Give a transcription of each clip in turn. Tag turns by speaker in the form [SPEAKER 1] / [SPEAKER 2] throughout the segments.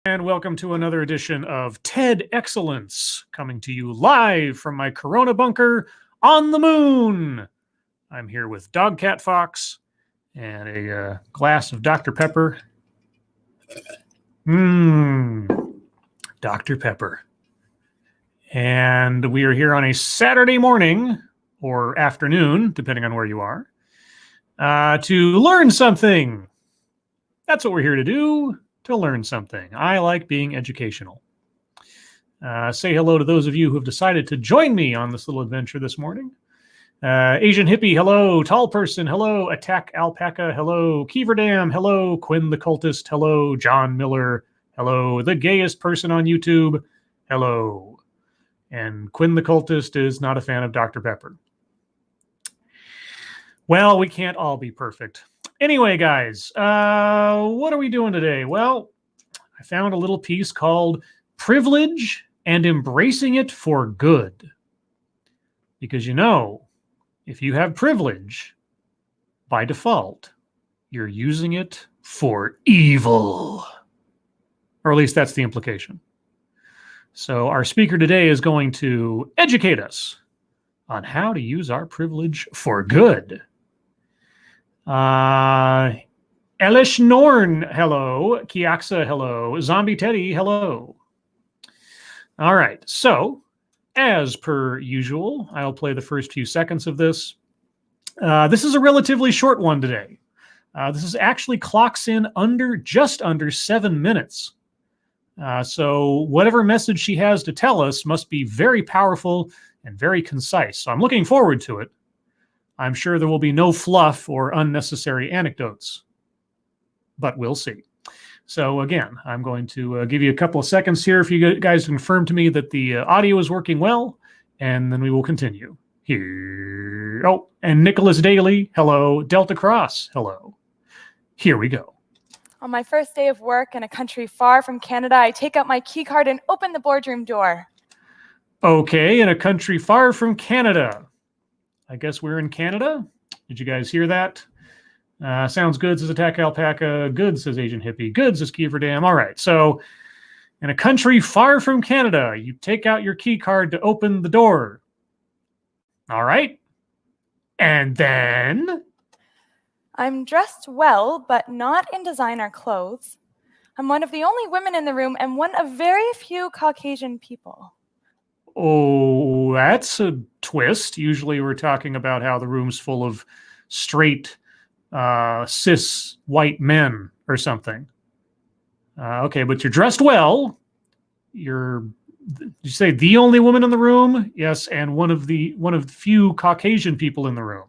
[SPEAKER 1] And welcome to another edition of TEDXcellence, coming to you live from my Corona bunker on the moon. I'm here with Dog Cat Fox and a glass of Dr. Pepper. Dr. Pepper. And we are here on a Saturday morning or afternoon, depending on where you are, to learn something. That's what we're here to do. To learn something. I like being educational. Say hello to those of you who have decided to join me on this little adventure this morning. Asian Hippie, hello. Tall Person, hello. Attack Alpaca, hello. Keeverdam, hello. Quinn the Cultist, hello. John Miller, hello. The Gayest Person on YouTube, hello. And Quinn the Cultist is not a fan of Dr. Pepper. Well, we can't all be perfect. Anyway, guys, what are we doing today? Well, I found a little piece called Privilege and Embracing It for Good. Because if you have privilege, by default, you're using it for evil. Or at least that's the implication. So our speaker today is going to educate us on how to use our privilege for good. Elish Norn, hello. Kiaxa, hello. Zombie Teddy, hello. All right, so as per usual, I'll play the first few seconds of this. This is a relatively short one today. This is actually clocks in just under 7 minutes. So whatever message she has to tell us must be very powerful and very concise. So I'm looking forward to it. I'm sure there will be no fluff or unnecessary anecdotes, but we'll see. So again, I'm going to give you a couple of seconds here if you guys confirm to me that the audio is working well, and then we will continue. Here. Oh, and Nicholas Daly, hello. Delta Cross, hello. Here we go.
[SPEAKER 2] On my first day of work in a country far from Canada, I take out my key card and open the boardroom door.
[SPEAKER 1] Okay, in a country far from Canada. I guess we're in Canada. Did you guys hear that? Sounds good, says Attack Alpaca. Good, says Asian Hippie. Good, says Keeverdam. All right, so in a country far from Canada, you take out your key card to open the door. All right. And then?
[SPEAKER 2] I'm dressed well, but not in designer clothes. I'm one of the only women in the room and one of very few Caucasian people.
[SPEAKER 1] Oh, that's a twist. Usually we're talking about how the room's full of straight, cis white men or something. Okay, but you're dressed well. Did you say the only woman in the room? Yes, and one of the few Caucasian people in the room.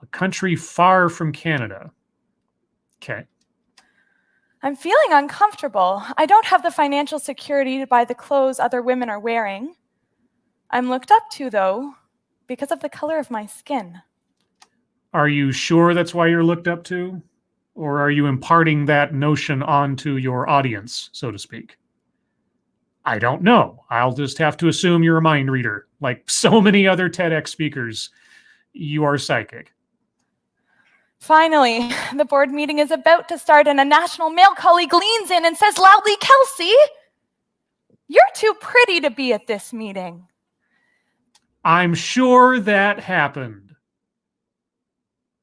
[SPEAKER 1] A country far from Canada. Okay.
[SPEAKER 2] I'm feeling uncomfortable. I don't have the financial security to buy the clothes other women are wearing. I'm looked up to, though, because of the color of my skin.
[SPEAKER 1] Are you sure that's why you're looked up to? Or are you imparting that notion onto your audience, so to speak? I don't know. I'll just have to assume you're a mind reader. Like so many other TEDx speakers, you are psychic.
[SPEAKER 2] Finally, the board meeting is about to start and a national male colleague leans in and says loudly, "Kelsey, you're too pretty to be at this meeting."
[SPEAKER 1] I'm sure that happened.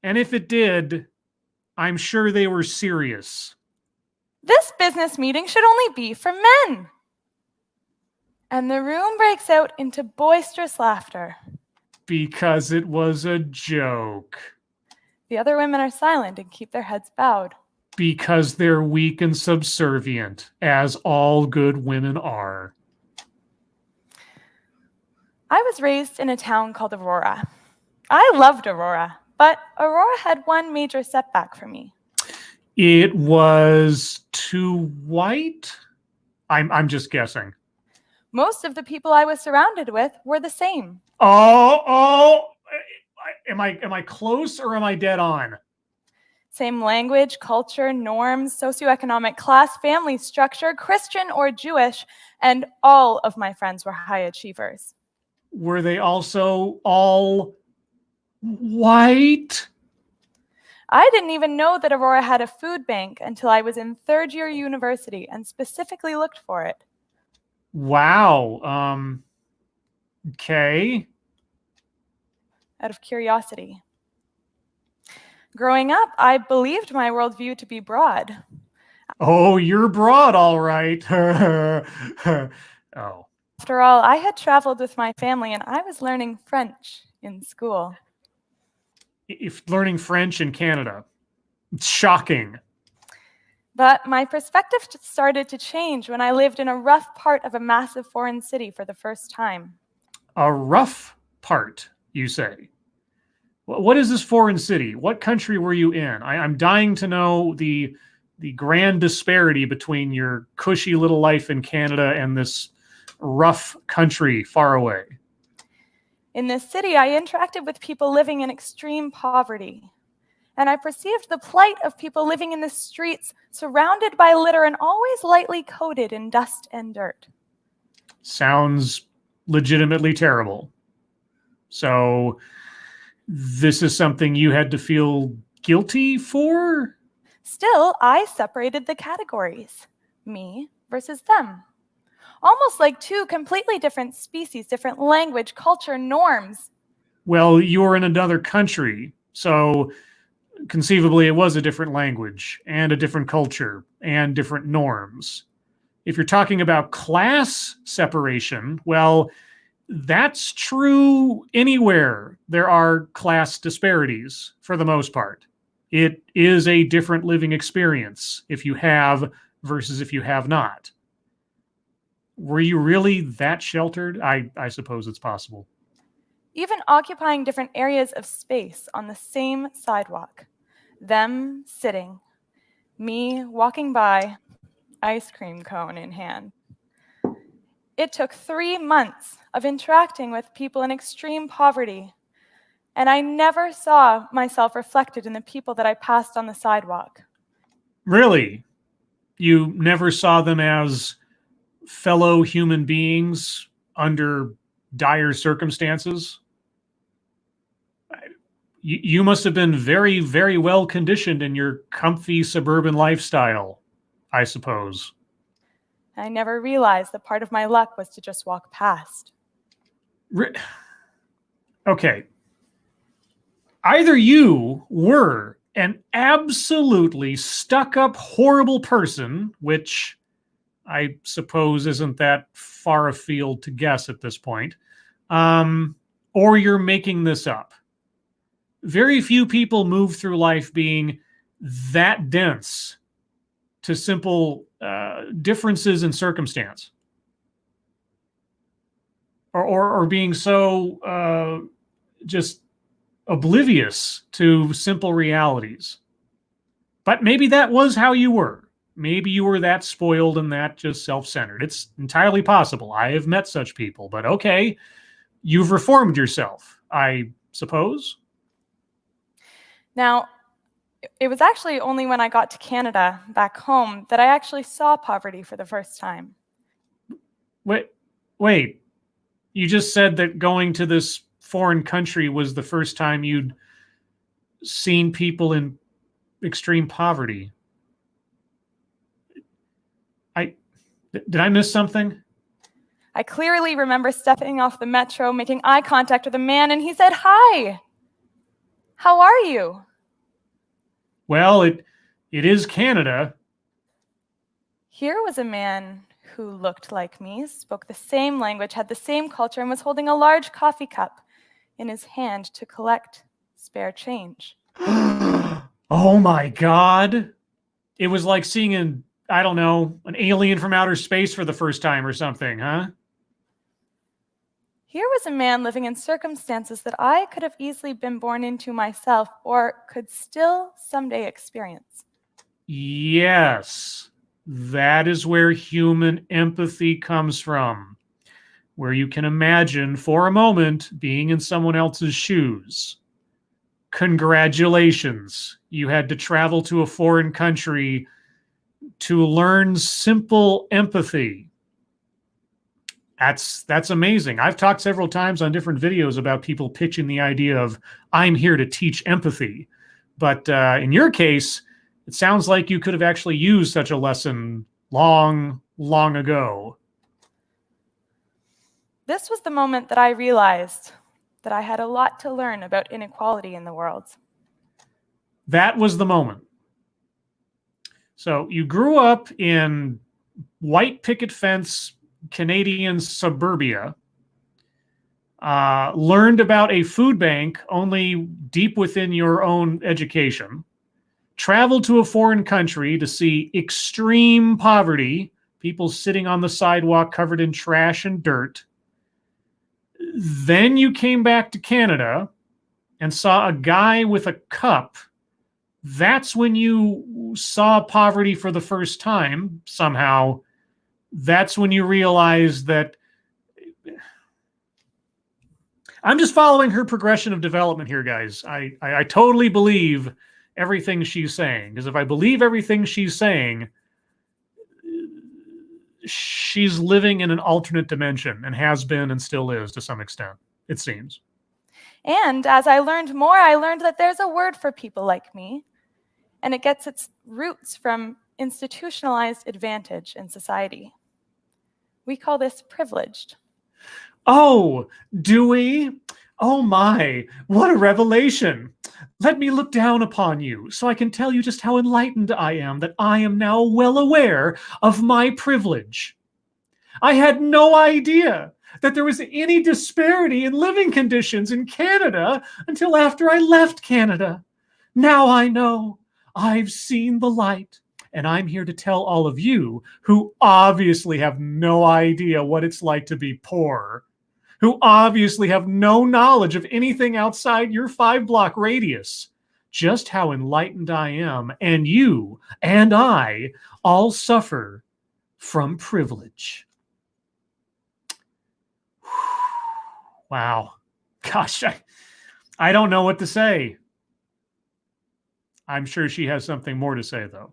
[SPEAKER 1] And if it did, I'm sure they were serious.
[SPEAKER 2] This business meeting should only be for men. And the room breaks out into boisterous laughter.
[SPEAKER 1] Because it was a joke.
[SPEAKER 2] The other women are silent and keep their heads bowed.
[SPEAKER 1] Because they're weak and subservient, as all good women are.
[SPEAKER 2] I was raised in a town called Aurora. I loved Aurora, but Aurora had one major setback for me.
[SPEAKER 1] It was too white? I'm just guessing.
[SPEAKER 2] Most of the people I was surrounded with were the same.
[SPEAKER 1] Am I close or am I dead on?
[SPEAKER 2] Same language, culture, norms, socioeconomic class, family structure, Christian or Jewish, and all of my friends were high achievers.
[SPEAKER 1] Were they also all white?
[SPEAKER 2] I didn't even know that Aurora had a food bank until I was in third year university and specifically looked for it.
[SPEAKER 1] Wow. Okay.
[SPEAKER 2] Out of curiosity. Growing up, I believed my worldview to be broad.
[SPEAKER 1] Oh, you're broad, all right. Oh.
[SPEAKER 2] After all, I had traveled with my family and I was learning French in school.
[SPEAKER 1] If learning French in Canada, it's shocking.
[SPEAKER 2] But my perspective started to change when I lived in a rough part of a massive foreign city for the first time.
[SPEAKER 1] A rough part, you say? What is this foreign city? What country were you in? I'm dying to know the grand disparity between your cushy little life in Canada and this rough country far away.
[SPEAKER 2] In this city, I interacted with people living in extreme poverty. And I perceived the plight of people living in the streets, surrounded by litter and always lightly coated in dust and dirt.
[SPEAKER 1] Sounds legitimately terrible. So this is something you had to feel guilty for?
[SPEAKER 2] Still, I separated the categories, me versus them. Almost like two completely different species, different language, culture, norms.
[SPEAKER 1] Well, you were in another country, so conceivably it was a different language and a different culture and different norms. If you're talking about class separation, well, that's true anywhere there are class disparities for the most part. It is a different living experience if you have versus if you have not. Were you really that sheltered? I suppose it's possible.
[SPEAKER 2] Even occupying different areas of space on the same sidewalk. Them sitting, me walking by, ice cream cone in hand. It took 3 months of interacting with people in extreme poverty, and I never saw myself reflected in the people that I passed on the sidewalk.
[SPEAKER 1] Really? You never saw them as fellow human beings under dire circumstances? You must have been very, very well conditioned in your comfy suburban lifestyle, I suppose.
[SPEAKER 2] I never realized that part of my luck was to just walk past.
[SPEAKER 1] Okay. Either you were an absolutely stuck-up, horrible person, which I suppose isn't that far afield to guess at this point, or you're making this up. Very few people move through life being that dense to simple differences in circumstance, or being so just oblivious to simple realities. But maybe that was how you were. Maybe you were that spoiled and that just self-centered. It's entirely possible. I have met such people, but okay, you've reformed yourself, I suppose.
[SPEAKER 2] Now, it was actually only when I got to Canada, back home, that I actually saw poverty for the first time.
[SPEAKER 1] Wait. You just said that going to this foreign country was the first time you'd seen people in extreme poverty. Did I miss something?
[SPEAKER 2] I clearly remember stepping off the metro, making eye contact with a man, and he said, "Hi, how are you?"
[SPEAKER 1] Well, it is Canada.
[SPEAKER 2] Here was a man who looked like me, spoke the same language, had the same culture, and was holding a large coffee cup in his hand to collect spare change.
[SPEAKER 1] Oh my God. It was like seeing an alien from outer space for the first time or something, huh?
[SPEAKER 2] Here was a man living in circumstances that I could have easily been born into myself or could still someday experience.
[SPEAKER 1] Yes, that is where human empathy comes from, where you can imagine for a moment being in someone else's shoes. Congratulations, you had to travel to a foreign country to learn simple empathy. That's amazing. I've talked several times on different videos about people pitching the idea of, I'm here to teach empathy. But in your case, it sounds like you could have actually used such a lesson long, long ago.
[SPEAKER 2] This was the moment that I realized that I had a lot to learn about inequality in the world.
[SPEAKER 1] That was the moment. So you grew up in white picket fence Canadian suburbia, learned about a food bank only deep within your own education, traveled to a foreign country to see extreme poverty, people sitting on the sidewalk covered in trash and dirt. Then you came back to Canada and saw a guy with a cup. That's when you saw poverty for the first time, somehow. That's when you realized that I'm just following her progression of development here, guys. I totally believe everything she's saying, because if I believe everything she's saying, she's living in an alternate dimension and has been and still is to some extent, it seems.
[SPEAKER 2] And as I learned more, I learned that there's a word for people like me, and it gets its roots from institutionalized advantage in society. We call this privileged.
[SPEAKER 1] Oh, do we? Oh my, what a revelation. Let me look down upon you so I can tell you just how enlightened I am, that I am now well aware of my privilege. I had no idea that there was any disparity in living conditions in Canada until after I left Canada. Now I know. I've seen the light. And I'm here to tell all of you who obviously have no idea what it's like to be poor, who obviously have no knowledge of anything outside your 5-block radius, just how enlightened I am, and you and I all suffer from privilege. Wow. Gosh, I don't know what to say. I'm sure she has something more to say, though.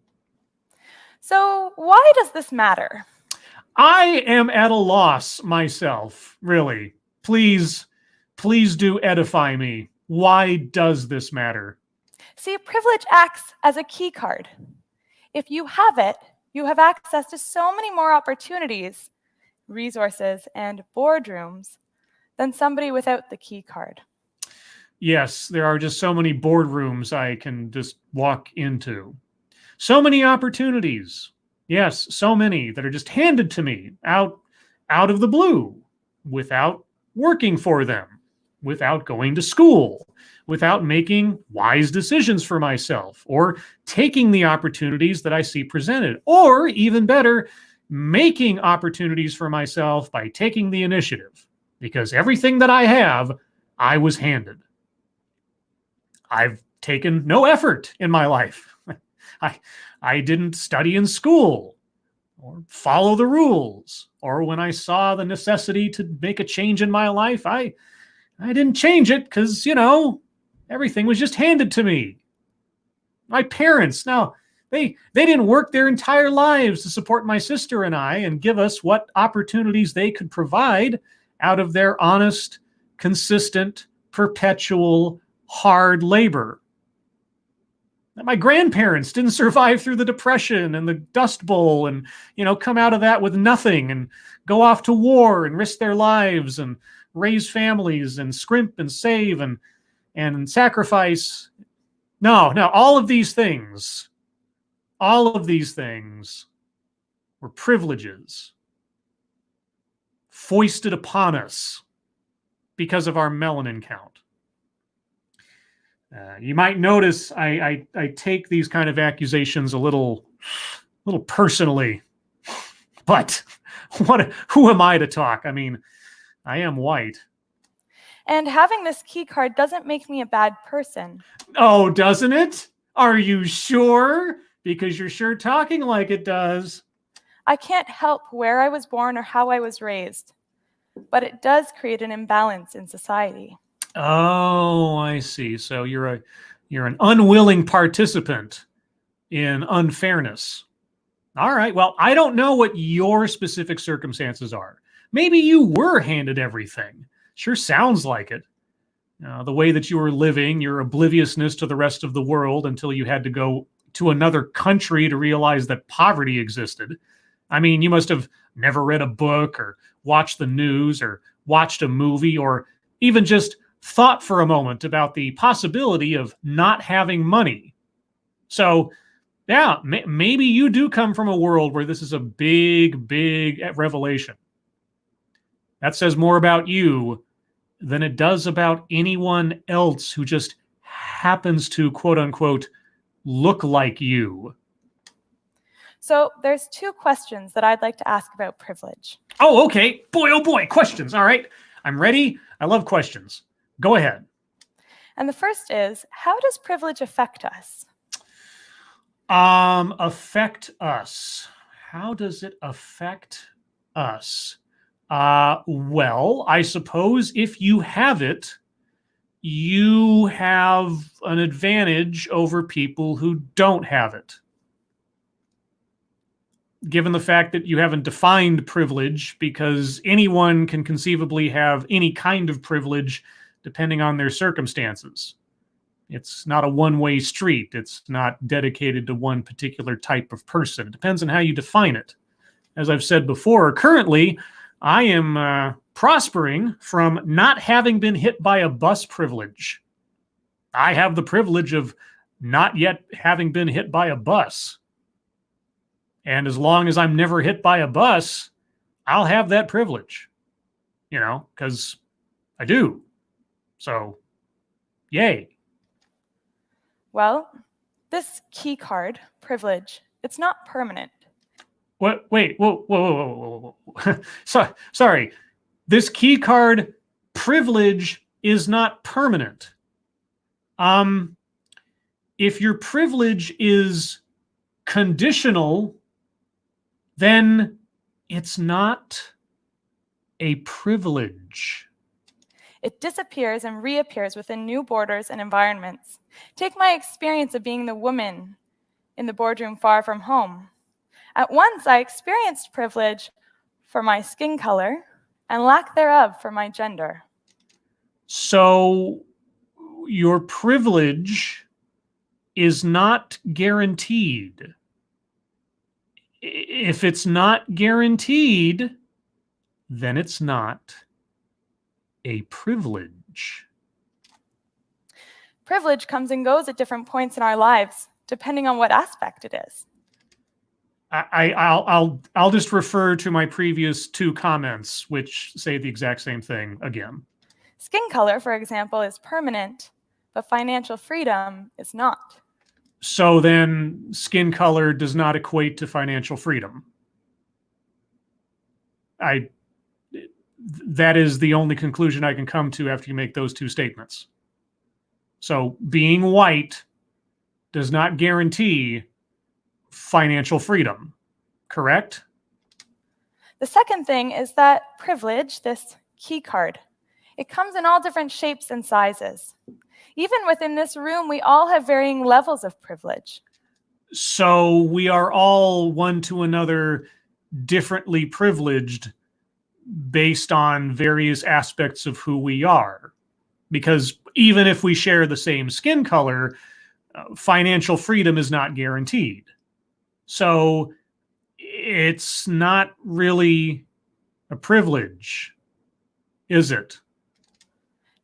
[SPEAKER 2] So why does this matter?
[SPEAKER 1] I am at a loss myself, really. Please do edify me. Why does this matter?
[SPEAKER 2] See, privilege acts as a key card. If you have it, you have access to so many more opportunities, resources, and boardrooms than somebody without the key card.
[SPEAKER 1] Yes, there are just so many boardrooms I can just walk into. So many opportunities. Yes, so many that are just handed to me out of the blue, without working for them, without going to school, without making wise decisions for myself, or taking the opportunities that I see presented, or even better, making opportunities for myself by taking the initiative, because everything that I have, I was handed. I've taken no effort in my life. I didn't study in school or follow the rules, or when I saw the necessity to make a change in my life, I didn't change it because, everything was just handed to me. My parents, now, they didn't work their entire lives to support my sister and I and give us what opportunities they could provide out of their honest, consistent, perpetual, hard labor. My grandparents didn't survive through the Depression and the Dust Bowl and, come out of that with nothing and go off to war and risk their lives and raise families and scrimp and save and sacrifice. No, all of these things were privileges foisted upon us because of our melanin count. You might notice I take these kind of accusations a little personally, but who am I to talk? I mean, I am white.
[SPEAKER 2] And having this key card doesn't make me a bad person.
[SPEAKER 1] Oh, doesn't it? Are you sure? Because you're sure talking like it does.
[SPEAKER 2] I can't help where I was born or how I was raised, but it does create an imbalance in society.
[SPEAKER 1] Oh, I see. So you're an unwilling participant in unfairness. All right. Well, I don't know what your specific circumstances are. Maybe you were handed everything. Sure sounds like it. The way that you were living, your obliviousness to the rest of the world until you had to go to another country to realize that poverty existed. I mean, you must have never read a book or watched the news or watched a movie or even just thought for a moment about the possibility of not having money. So, yeah, maybe you do come from a world where this is a big, big revelation. That says more about you than it does about anyone else who just happens to, quote unquote, look like you.
[SPEAKER 2] So there's two questions that I'd like to ask about privilege.
[SPEAKER 1] Oh, okay. Boy, oh boy, questions. All right. I'm ready. I love questions. Go ahead.
[SPEAKER 2] And the first is, how does privilege affect us?
[SPEAKER 1] Affect us. How does it affect us? Well, I suppose if you have it, you have an advantage over people who don't have it. Given the fact that you haven't defined privilege, because anyone can conceivably have any kind of privilege depending on their circumstances. It's not a one-way street. It's not dedicated to one particular type of person. It depends on how you define it. As I've said before, currently, I am prospering from not having been hit by a bus privilege. I have the privilege of not yet having been hit by a bus. And as long as I'm never hit by a bus, I'll have that privilege, because I do. So, yay.
[SPEAKER 2] Well, this key card, privilege, it's not permanent.
[SPEAKER 1] What? Wait, whoa. Sorry. This key card privilege is not permanent. If your privilege is conditional, then it's not a privilege.
[SPEAKER 2] It disappears and reappears within new borders and environments. Take my experience of being the woman in the boardroom far from home. At once, I experienced privilege for my skin color and lack thereof for my gender.
[SPEAKER 1] So your privilege is not guaranteed. If it's not guaranteed, then it's not a privilege.
[SPEAKER 2] Privilege comes and goes at different points in our lives, depending on what aspect it is.
[SPEAKER 1] I'll just refer to my previous two comments, which say the exact same thing again.
[SPEAKER 2] Skin color, for example, is permanent, but financial freedom is not.
[SPEAKER 1] So then skin color does not equate to financial freedom. That is the only conclusion I can come to after you make those two statements. So being white does not guarantee financial freedom, correct?
[SPEAKER 2] The second thing is that privilege, this key card, it comes in all different shapes and sizes. Even within this room, we all have varying levels of privilege.
[SPEAKER 1] So we are all one to another differently privileged based on various aspects of who we are. Because even if we share the same skin color, financial freedom is not guaranteed. So it's not really a privilege, is it?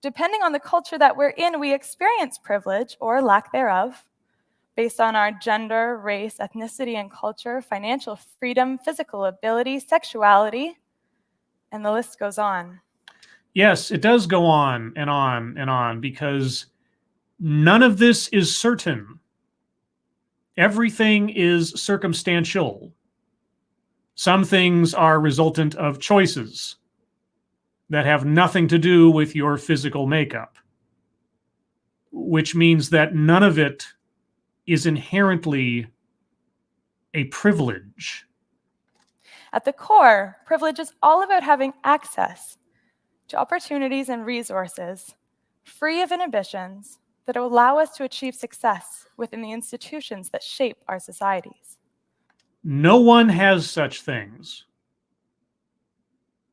[SPEAKER 2] Depending on the culture that we're in, we experience privilege or lack thereof based on our gender, race, ethnicity, and culture, financial freedom, physical ability, sexuality, and the list goes on.
[SPEAKER 1] Yes, it does go on and on and on because none of this is certain. Everything is circumstantial. Some things are resultant of choices that have nothing to do with your physical makeup, which means that none of it is inherently a privilege.
[SPEAKER 2] At the core, privilege is all about having access to opportunities and resources free of inhibitions that allow us to achieve success within the institutions that shape our societies.
[SPEAKER 1] No one has such things.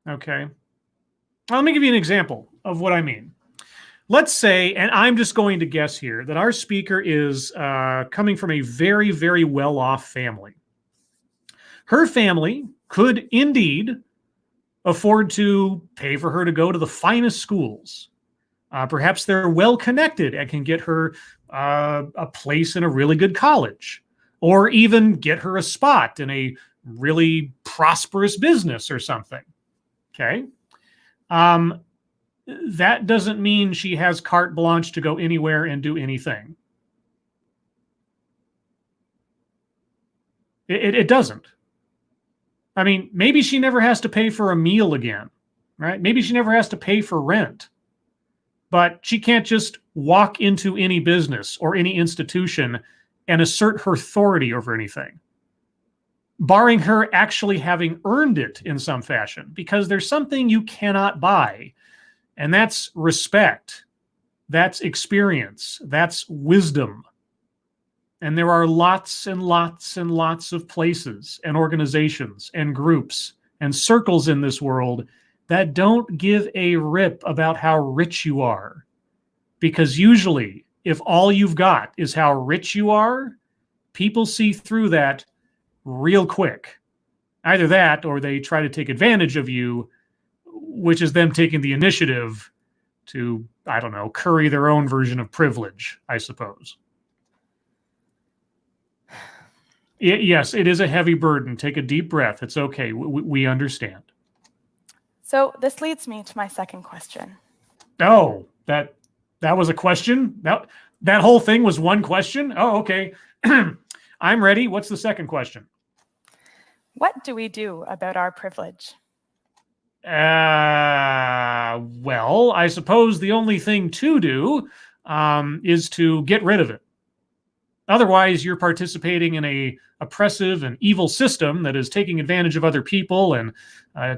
[SPEAKER 1] Okay. Well, let me give you an example of what I mean. let's say, and I'm just going to guess here, that our speaker is coming from a very, very well-off family. Her family could indeed afford to pay for her to go to the finest schools. Perhaps they're well-connected and can get her a place in a really good college, or even get her a spot in a really prosperous business or something. Okay. That doesn't mean she has carte blanche to go anywhere and do anything. It doesn't. I mean, maybe she never has to pay for a meal again, right? Maybe she never has to pay for rent. But she can't just walk into any business or any institution and assert her authority over anything, barring her actually having earned it in some fashion, because there's something you cannot buy, and that's respect, that's experience, that's wisdom. And there are lots and lots and lots of places and organizations and groups and circles in this world that don't give a rip about how rich you are. Because usually, if all you've got is how rich you are, people see through that real quick. Either that, or they try to take advantage of you, which is them taking the initiative to, I don't know, curry their own version of privilege, I suppose. Yes, it is a heavy burden. Take a deep breath. It's okay. We understand.
[SPEAKER 2] So this leads me to my second question.
[SPEAKER 1] Oh, that was a question? That whole thing was one question? Oh, okay. I'm ready. What's the second question?
[SPEAKER 2] What do we do about our privilege?
[SPEAKER 1] Well, I suppose the only thing to do is to get rid of it. Otherwise, you're participating in a oppressive and evil system that is taking advantage of other people and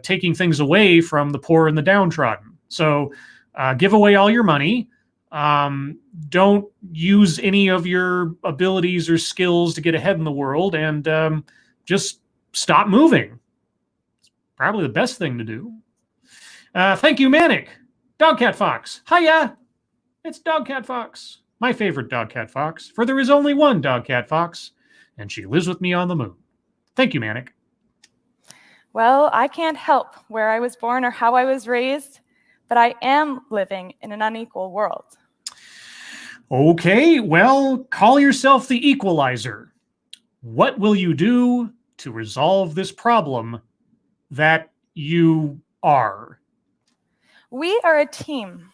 [SPEAKER 1] taking things away from the poor and the downtrodden. So give away all your money. Don't use any of your abilities or skills to get ahead in the world, and just stop moving. It's probably the best thing to do. Thank you, Manic. Dogcat Fox. Hiya. It's Dogcat Fox. My favorite Dogcat Fox, for there is only one Dogcat Fox, and she lives with me on the moon. Thank you, Manic.
[SPEAKER 2] Well, I can't help where I was born or how I was raised, but I am living in an unequal world.
[SPEAKER 1] Okay, well, call yourself the equalizer. What will you do to resolve this problem that you are?
[SPEAKER 2] We are a team.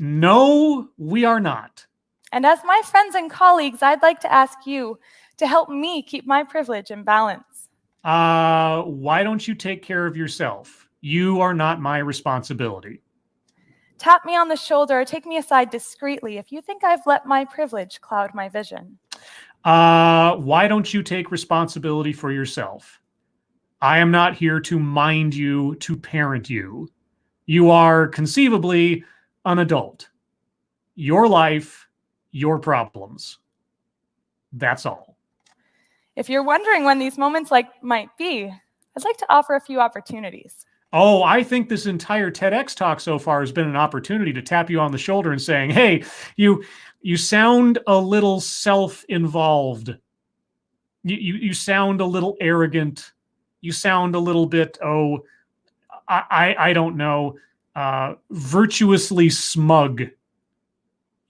[SPEAKER 1] No, we are not.
[SPEAKER 2] And as my friends and colleagues, I'd like to ask you to help me keep my privilege in balance.
[SPEAKER 1] Why don't you take care of yourself? You are not my responsibility.
[SPEAKER 2] Tap me on the shoulder or take me aside discreetly if you think I've let my privilege cloud my vision.
[SPEAKER 1] Why don't you take responsibility for yourself? I am not here to mind you, to parent you. You are conceivably an adult. Your life, your problems. That's all.
[SPEAKER 2] If you're wondering when these moments might be, I'd like to offer a few opportunities.
[SPEAKER 1] Oh, I think this entire TEDx talk so far has been an opportunity to tap you on the shoulder and saying, hey, you sound a little self-involved. You sound a little arrogant. You sound a little bit, I don't know, virtuously smug.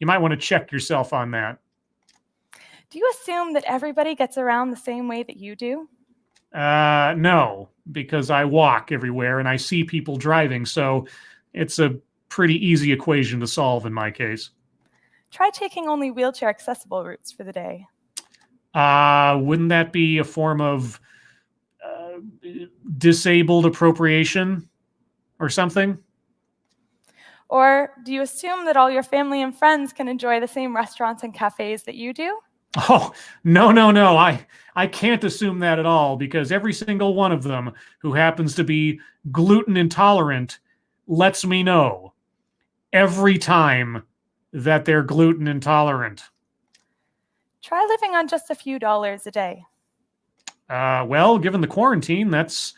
[SPEAKER 1] You might want to check yourself on that.
[SPEAKER 2] Do you assume that everybody gets around the same way that you do?
[SPEAKER 1] No, because I walk everywhere and I see people driving, so it's a pretty easy equation to solve in my case.
[SPEAKER 2] Try taking only wheelchair accessible routes for the day.
[SPEAKER 1] Wouldn't that be a form of disabled appropriation or something?
[SPEAKER 2] Or do you assume that all your family and friends can enjoy the same restaurants and cafes that you do?
[SPEAKER 1] Oh, no. I can't assume that at all, because every single one of them who happens to be gluten intolerant lets me know every time that they're gluten intolerant.
[SPEAKER 2] Try living on just a few dollars a day.
[SPEAKER 1] Well, given the quarantine, that's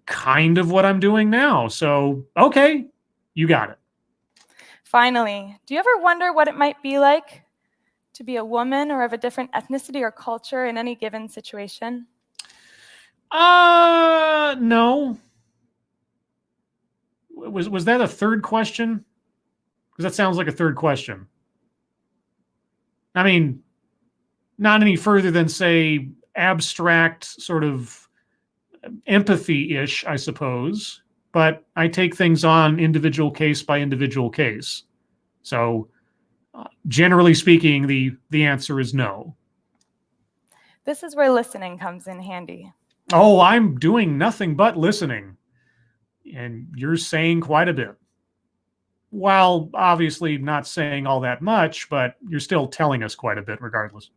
[SPEAKER 1] kind of what I'm doing now. So, okay, you got it.
[SPEAKER 2] Finally, do you ever wonder what it might be like to be a woman or of a different ethnicity or culture in any given situation?
[SPEAKER 1] No. Was that a third question? Because that sounds like a third question. I mean, not any further than, say, abstract sort of empathy-ish, I suppose. But I take things on individual case by individual case. So generally speaking, the answer is no.
[SPEAKER 2] This is where listening comes in handy.
[SPEAKER 1] Oh, I'm doing nothing but listening. And you're saying quite a bit. While obviously not saying all that much, but you're still telling us quite a bit regardless.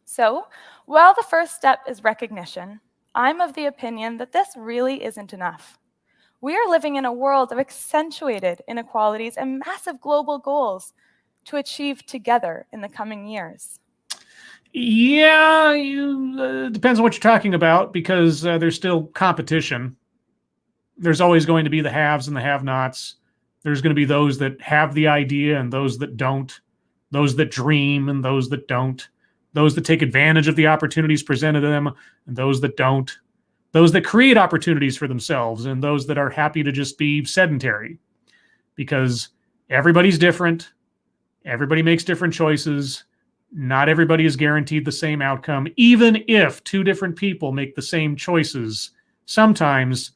[SPEAKER 2] So, while the first step is recognition, I'm of the opinion that this really isn't enough. We are living in a world of accentuated inequalities and massive global goals to achieve together in the coming years.
[SPEAKER 1] Yeah, depends on what you're talking about, because there's still competition. There's always going to be the haves and the have-nots. There's going to be those that have the idea and those that don't, those that dream and those that don't, those that take advantage of the opportunities presented to them and those that don't, those that create opportunities for themselves and those that are happy to just be sedentary, because everybody's different. Everybody makes different choices. Not everybody is guaranteed the same outcome. Even if two different people make the same choices, sometimes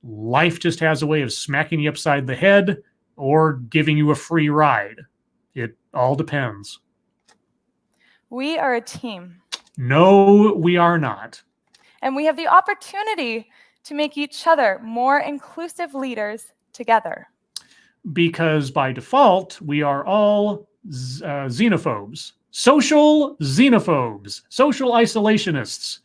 [SPEAKER 1] life just has a way of smacking you upside the head or giving you a free ride. It all depends.
[SPEAKER 2] We are a team.
[SPEAKER 1] No, we are not.
[SPEAKER 2] And we have the opportunity to make each other more inclusive leaders together.
[SPEAKER 1] Because by default, we are all xenophobes, social xenophobes, social isolationists.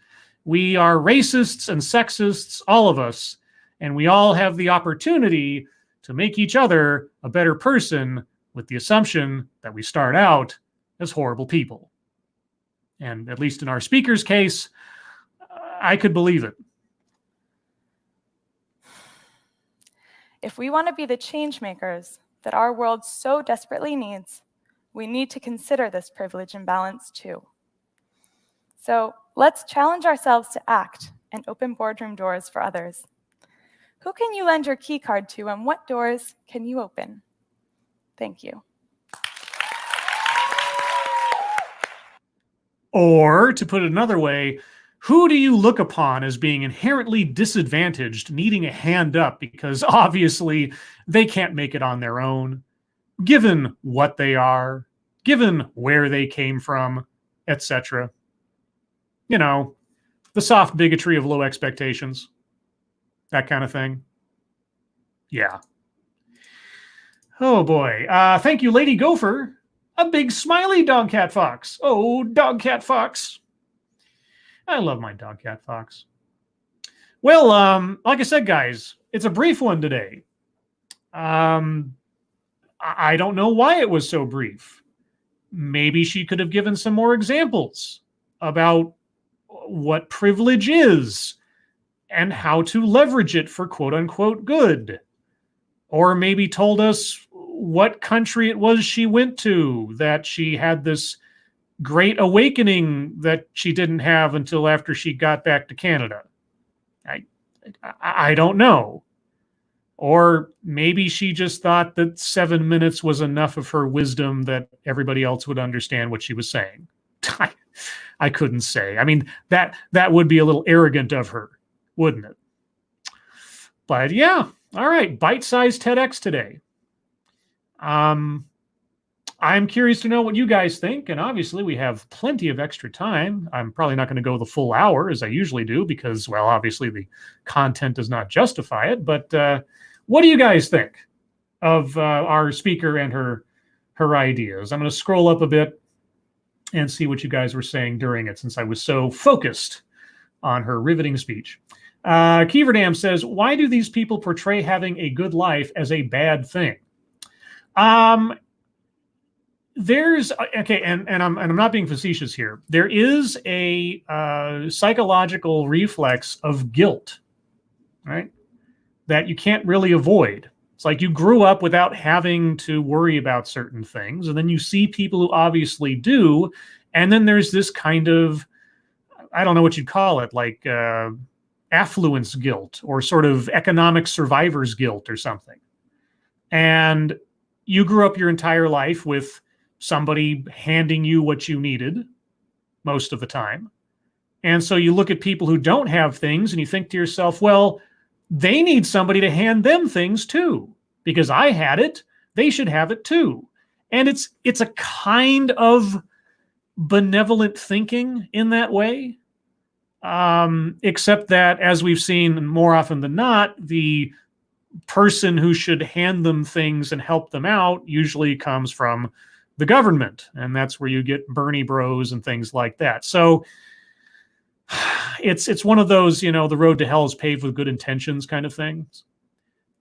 [SPEAKER 1] We are racists and sexists, all of us, and we all have the opportunity to make each other a better person with the assumption that we start out as horrible people. And at least in our speaker's case, I could believe it.
[SPEAKER 2] If we want to be the change makers that our world so desperately needs, we need to consider this privilege imbalance too. So let's challenge ourselves to act and open boardroom doors for others. Who can you lend your key card to, and what doors can you open? Thank you.
[SPEAKER 1] Or, to put it another way, who do you look upon as being inherently disadvantaged, needing a hand up because obviously they can't make it on their own, given what they are, given where they came from, etc.? You know, the soft bigotry of low expectations. That kind of thing. Yeah. Oh boy. Thank you, Lady Gopher. A big smiley dog cat fox. Oh, dog cat fox. I love my dog cat fox. Well, like I said, guys, it's a brief one today. I don't know why it was so brief. Maybe she could have given some more examples about what privilege is and how to leverage it for quote unquote good. Or maybe told us what country it was she went to that she had this great awakening that she didn't have until after she got back to Canada. I don't know. Or maybe she just thought that 7 minutes was enough of her wisdom that everybody else would understand what she was saying. I couldn't say. I mean, that would be a little arrogant of her, wouldn't it? But yeah, all right, bite-sized TEDx today. I'm curious to know what you guys think, and obviously we have plenty of extra time. I'm probably not going to go the full hour as I usually do because, well, obviously the content does not justify it. But what do you guys think of our speaker and her ideas? I'm going to scroll up a bit and see what you guys were saying during it, since I was so focused on her riveting speech. Keeverdam says, why do these people portray having a good life as a bad thing? There's okay, and I'm not being facetious here. There is a psychological reflex of guilt, right? That you can't really avoid. It's like you grew up without having to worry about certain things, and then you see people who obviously do, and then there's this kind of, I don't know what you'd call it, like affluence guilt or sort of economic survivor's guilt or something. And you grew up your entire life with somebody handing you what you needed most of the time. And so you look at people who don't have things and you think to yourself, well, they need somebody to hand them things too, because I had it, they should have it too. And it's a kind of benevolent thinking in that way. Except that, as we've seen more often than not, the person who should hand them things and help them out usually comes from the government. And that's where you get Bernie bros and things like that. So it's one of those, the road to hell is paved with good intentions kind of things.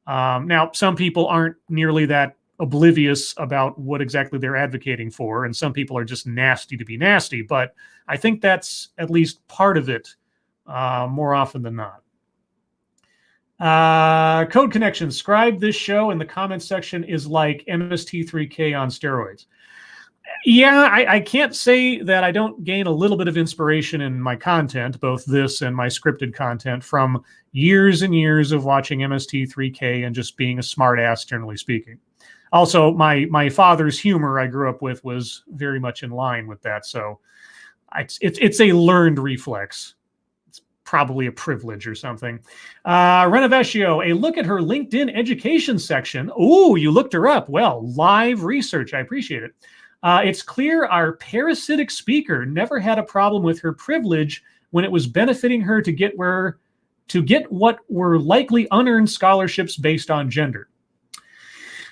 [SPEAKER 1] Now, some people aren't nearly that oblivious about what exactly they're advocating for, and some people are just nasty to be nasty, but I think that's at least part of it more often than not. Code Connection, scribe this show in the comments section is like MST3K on steroids. Yeah, I can't say that I don't gain a little bit of inspiration in my content, both this and my scripted content, from years and years of watching MST3K and just being a smartass, generally speaking. Also, my father's humor I grew up with was very much in line with that, so it's a learned reflex. It's probably a privilege or something. Renovescio, a look at her LinkedIn education section. Oh, you looked her up. Well, live research. I appreciate it. It's clear our parasitic speaker never had a problem with her privilege when it was benefiting her to get what were likely unearned scholarships based on gender.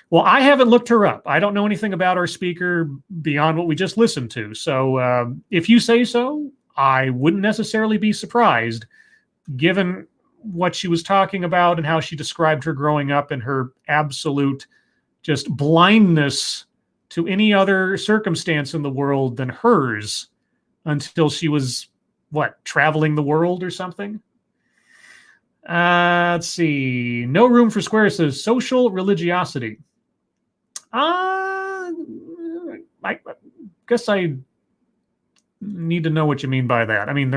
[SPEAKER 1] Well, I haven't looked her up. I don't know anything about our speaker beyond what we just listened to. So if you say so, I wouldn't necessarily be surprised, given what she was talking about and how she described her growing up and her absolute just blindness to any other circumstance in the world than hers until she was, traveling the world or something? Let's see. No Room for Square says social religiosity. I guess I need to know what you mean by that. I mean,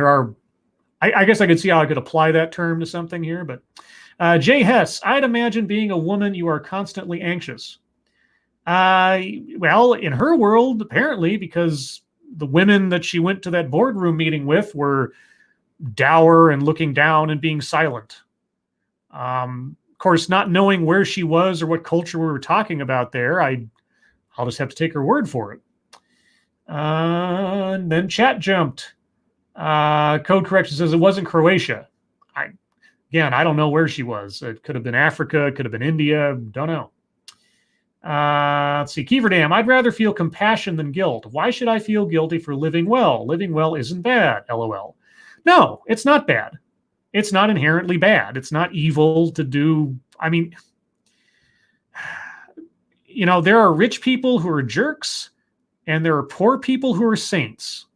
[SPEAKER 1] I guess I could see how I could apply that term to something here, but Jay Hess, I'd imagine being a woman, you are constantly anxious. Well, in her world, apparently, because the women that she went to that boardroom meeting with were dour and looking down and being silent. Of course, not knowing where she was or what culture we were talking about there, I'll just have to take her word for it. And then chat jumped. Code Correction says it wasn't Croatia. I don't know where she was. It could have been Africa. It could have been India. Don't know. Let's see. Keeverdam, I'd rather feel compassion than guilt. Why should I feel guilty for living well? Living well isn't bad, LOL. No, it's not bad. It's not inherently bad. It's not evil to do. I mean, there are rich people who are jerks, and there are poor people who are saints.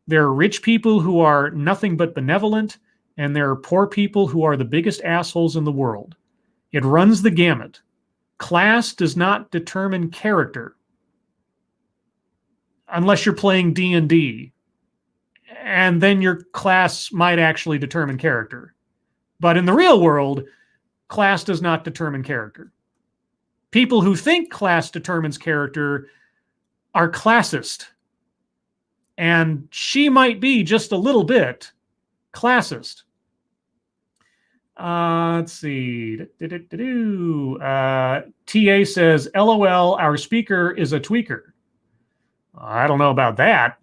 [SPEAKER 1] There are rich people who are nothing but benevolent, and there are poor people who are the biggest assholes in the world. It runs the gamut. Class does not determine character. Unless you're playing D&D. And then your class might actually determine character. But in the real world, class does not determine character. People who think class determines character are classist. And she might be just a little bit classist. Let's see. TA says, LOL, our speaker is a tweaker. I don't know about that.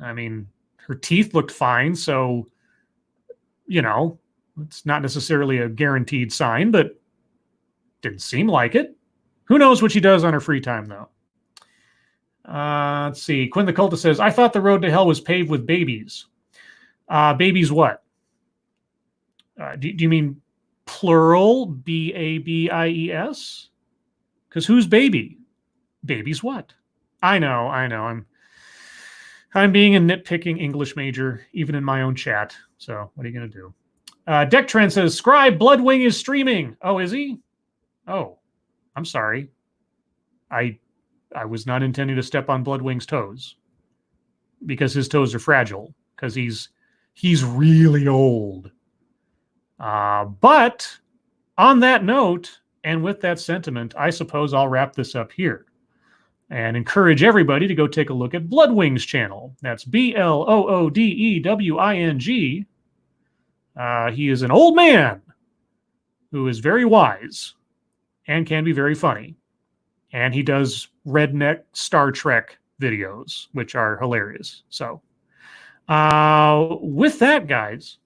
[SPEAKER 1] I mean, her teeth looked fine, so, it's not necessarily a guaranteed sign, but didn't seem like it. Who knows what she does on her free time, though? Let's see. Quinn the Cultist says, I thought the road to hell was paved with babies. Babies what? Do you mean plural, BABIES? Because who's baby? Baby's what? I know. I'm being a nitpicking English major, even in my own chat. So what are you going to do? Deck Trend says, Scribe, Bloodwing is streaming. Oh, is he? Oh, I'm sorry. I was not intending to step on Bloodwing's toes because his toes are fragile because he's really old. But on that note, and with that sentiment, I suppose I'll wrap this up here and encourage everybody to go take a look at Bloodwing's channel. That's Bloodewing. He is an old man who is very wise and can be very funny. And he does redneck Star Trek videos, which are hilarious. So with that, guys,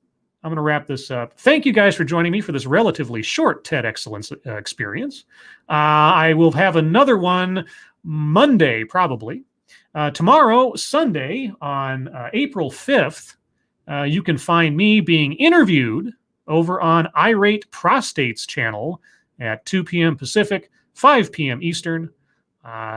[SPEAKER 1] I'm going to wrap this up. Thank you guys for joining me for this relatively short TEDxcellence experience. I will have another one Monday, probably. Tomorrow, Sunday, on April 5th, you can find me being interviewed over on Irate Prostate's channel at 2 p.m. Pacific, 5 p.m. Eastern.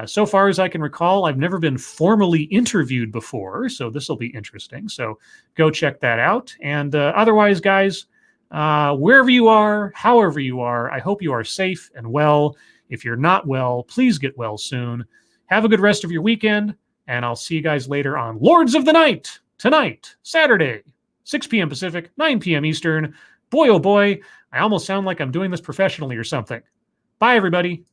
[SPEAKER 1] So far as I can recall, I've never been formally interviewed before, so this will be interesting. So go check that out. And otherwise, guys, wherever you are, however you are, I hope you are safe and well. If you're not well, please get well soon. Have a good rest of your weekend, and I'll see you guys later on Lords of the Night tonight, Saturday, 6 p.m. Pacific, 9 p.m. Eastern. Boy, oh boy, I almost sound like I'm doing this professionally or something. Bye, everybody.